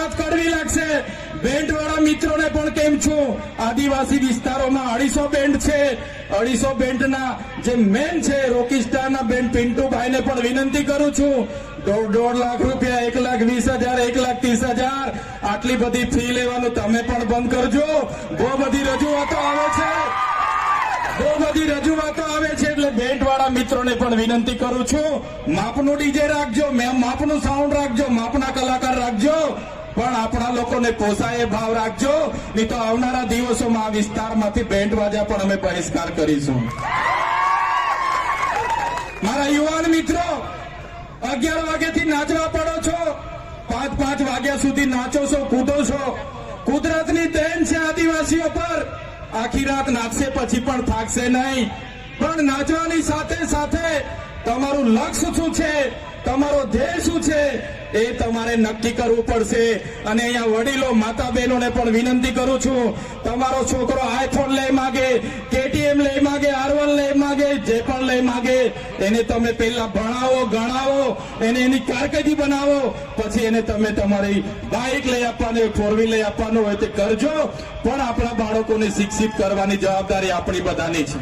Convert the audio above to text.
વાત કડવી લાગશે, બેન્ડવાળા મિત્રોને પણ કેમ છું, આદિવાસી વિસ્તારોમાં 250 બેન્ડ છે. 250 બેન્ડના જે મેન છે રોકીસ્ટારના બેન્ડ પિન્ટુભાઈને પણ વિનંતી કરું છું, 1.5 લાખ રૂપિયા, 1,20,000, 1,30,000 આટલી બધી ફી લેવાનું તમે પણ બંધ કરજો. બહુ બધી રજૂઆતો આવે છે, એટલે બેન્ડવાળા મિત્રોને પણ વિનંતી કરું છું, માપનું ડીજે રાખજો, માપનું સાઉન્ડ રાખજો, માપના કલાકાર રાખજો, પણ આપણા લોકોને પોસાય એ ભાવ રાખજો, નહીં તો આવનારા દિવસોમાં આ વિસ્તારમાંથી બેન્ડ વાજા પણ અમે બહિષ્કાર કરીશું. મારા યુવાન મિત્રો, 11 વાગ્યાથી નાચવા પડો છો, 5 વાગ્યા સુધી નાચો છો, કૂદો છો. કુદરતની દેન છે આદિવાસીઓ પર, આખી રાત નાચશે પછી પણ થાકશે નહીં. પણ નાચવાની સાથે સાથે તમારું લક્ષ્ય શું છે, તમારો ધ્યેય શું છે, એ તમારે નક્કી કરવું પડશે. અને અહીંયા વડીલો માતા બહેનોને પણ વિનંતી કરું છું, તમારો છોકરો આઈફોન લઈ માગે, KTM લઈ માગે, R1 લઈ માગે, જે પણ લઈ માગે, એને તમે પહેલા ભણાવો, ગણાવો, એને એની કારકિર્દી બનાવો, પછી એને તમે તમારી બાઇક લઈ આપવાની હોય, 4 વ્હીલ લઈ આપવાનું હોય તે કરજો. પણ આપણા બાળકોને શિક્ષિત કરવાની જવાબદારી આપણી બધાની છે.